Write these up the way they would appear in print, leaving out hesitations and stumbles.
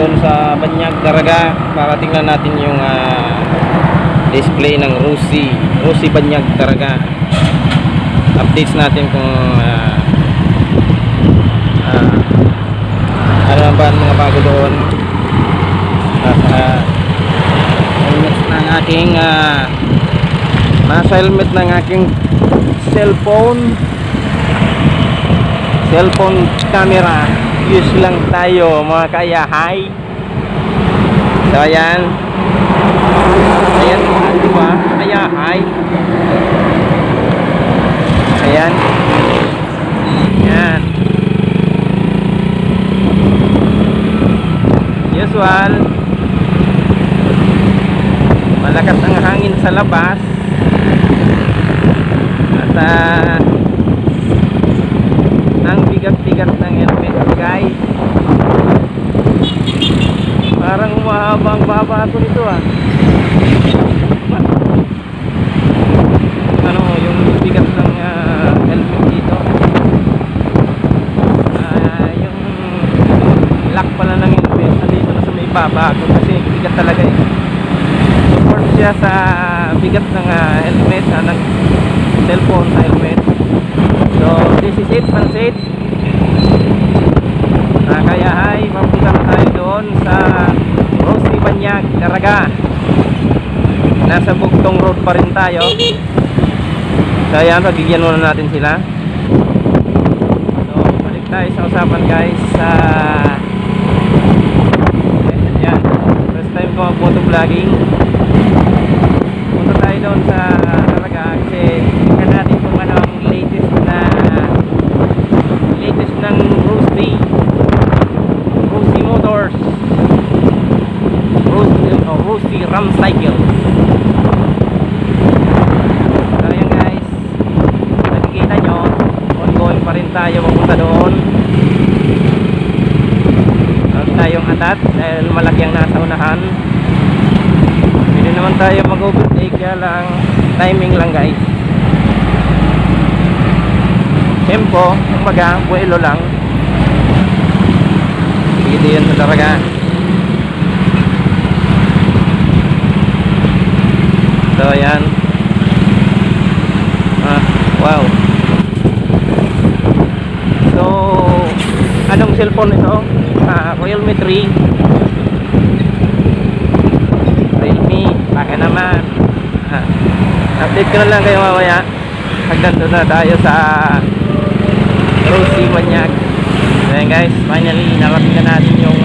doon sa Banyag Daraga para tingnan natin yung display ng Rosie Banyag Daraga. Updates natin kung ano ba ang mga bago doon. Helmet ng aking nasa helmet ng aking cellphone camera. Use lang tayo mga kayahay. So ayan, diba? Kayahay. Ayan. Ayan. Usual, malakas ang hangin sa labas at ang bigat-bigat ng helmet guys. Parang mahabang-baba ito nito ano yung bigat ng helmet dito. Yung lock pala ng helmet dito na sa may baba kasi bigat talaga support siya sa bigat ng helmet ng cellphone sa helmet. So this is it, pansit. Kaya ay papunta na tayo doon sa Rosie Banyag Daraga. Nasa Bugtong Road pa rin tayo. So ayan, pagigyan muna natin sila. So balik tayo sa usapan guys. Ayan, first time ko mag-photo vlogging. Punta tayo doon sa Daraga kasi tingnan natin kung ano ang latest ng Rosie Motors, Rosie Ram Cycle. So ayan guys, nakikita nyo ongoing pa rin tayo papunta doon. Huwag tayong atat dahil malaki ang nasa unahan. Pwede naman tayo mag-overtake, kaya lang timing lang guys. Tempo, kumbaga, buwelo lang. Dito yun sa Daraga. So ayan. Wow. So anong cellphone ito? Realme 3. Realme, baka naman. Update ko na lang kayo mamaya. Hanggang doon na tayo sa Rosie Banyag. Ayan guys, finally narating na natin yung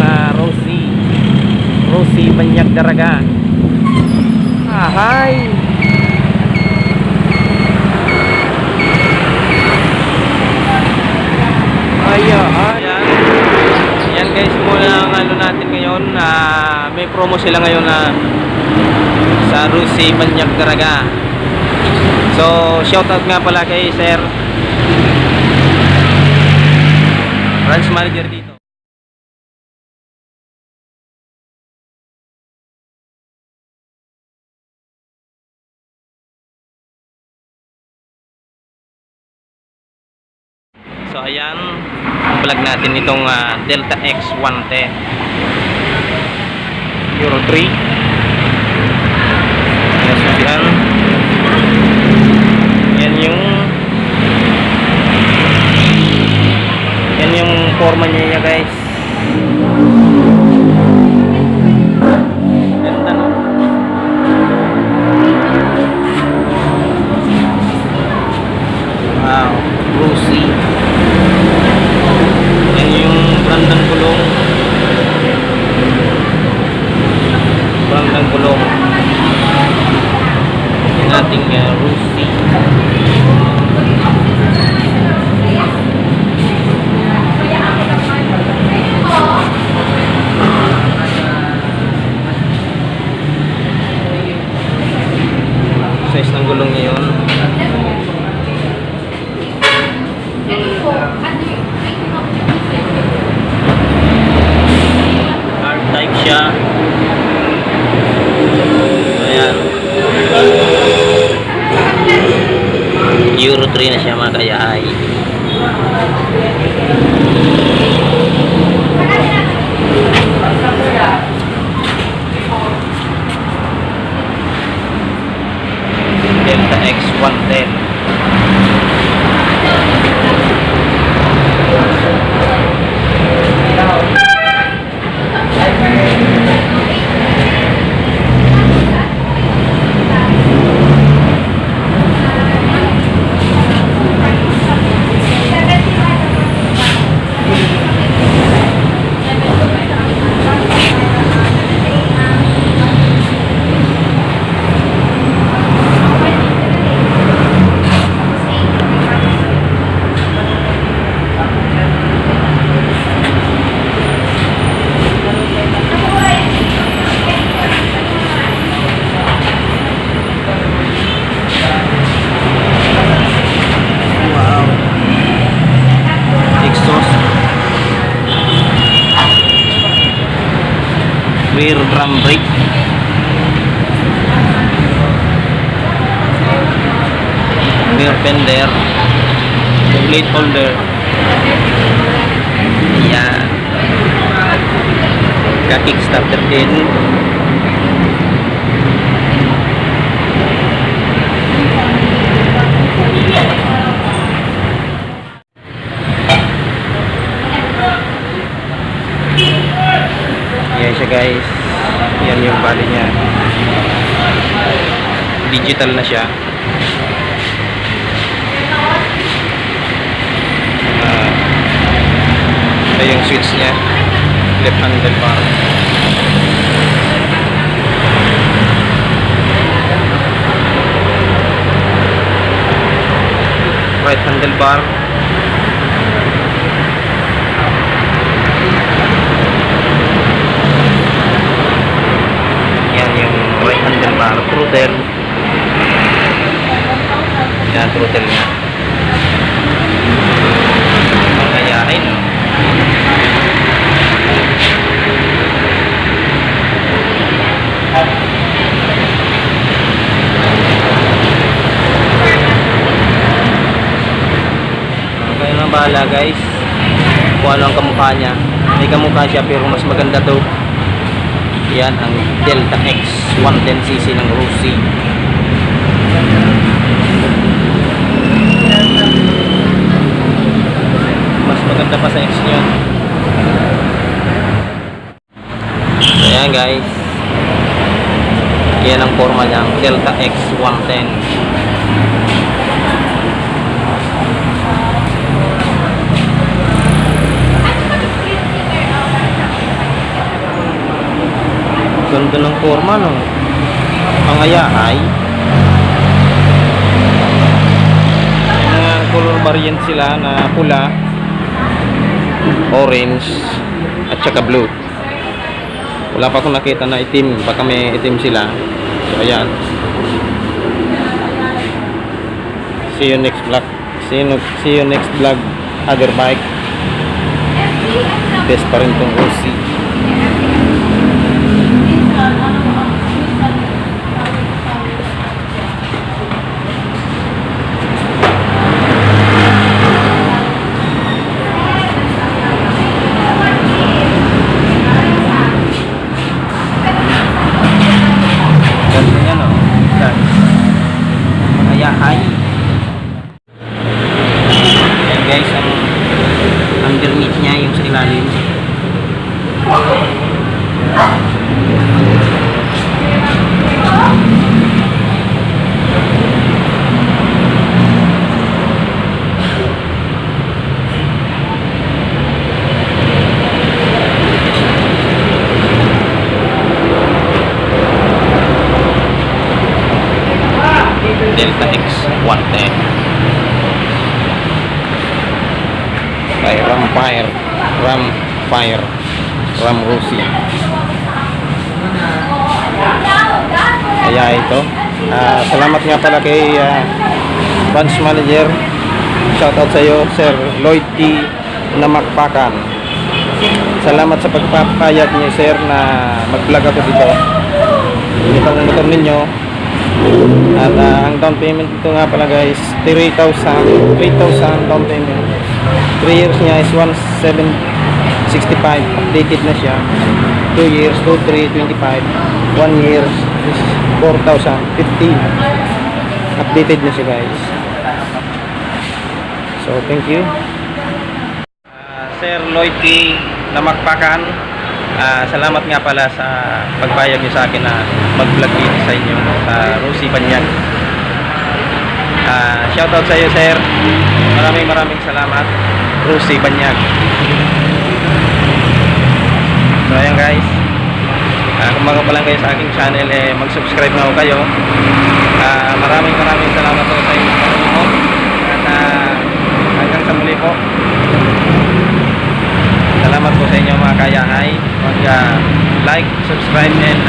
Rosie Banyag Daraga. Hi! Ayan guys, muna ang ano natin ngayon. May promo sila ngayon sa Rosie Banyag Daraga. So shoutout nga pala kay Sir branch manager dito. So ayan, vlog natin itong Delta X 110 Euro 3. Yan, yan yung forma niya guys. Ganda no? Wow, Rosie. Yan yung brand ng gulong. Yan ating Rosie. Size ng gulong niya yun. R-type siya. Ayan. Euro 3 na siya mga kayahay. rear drum brake, rear fender, plate holder. Ayan, ka-kickstarter din. Yan siya guys, yan yung body niya, digital na siya. Ito yung switch niya, left handlebar, right handlebar, yan yung right handlebar, throttle, yan throttle niya. Ayahin, kayo nang bahala guys kung ano ang kamukha niya. May kamukha siya pero mas maganda to. Yan ang Delta X 110cc ng Rossi. Mas maganda pa sa X niya. So yan guys, yan ang forma niya, Delta X 110. Ganda ng forma, no? Mga yahay. Mga color variant sila na pula, orange, at saka blue. Wala pa akong nakita na itim. Baka may itim sila. So, ayan. See you next vlog. See you next vlog. Other bike. Best pa rin tong Rossi. Yahay. Ayan guys, ang underneath niya yung sa ilalim. Delta X 110 by Ram Rossi. Kaya ito, salamat nga pala kay branch manager. Shoutout sa iyo, Sir Lloyd T. Namakpakan. Salamat sa pagpapayag niyo, sir, na mag-vlog ako dito. Itong motor ninyo. At ang down payment ito nga pala guys, 3,000 down payment. 3 years niya is 1,765. Updated na siya. 2 years 2,325. 1 year is 4,015. Updated na siya guys. So thank you, Sir Lloyd T. Namakpakan. Salamat nga pala sa pagpayag niyo sa akin na mag-vlog dito sa inyo sa Rossi Banyag. Shoutout sa iyo, sir. Maraming salamat, Rossi Banyag. So ayan guys, kung bago pa lang kayo sa aking channel, mag-subscribe na ho kayo. Maraming salamat po sa inyo at hanggang sa muli po. Salamat po sa inyo mga kayahay. Mag-like, subscribe, and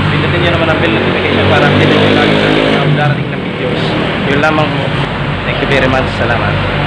pindutin nyo naman ang bell notification para pindutin nyo lagi sa aking darating na videos. Yun lamang po. Thank you very much. Salamat.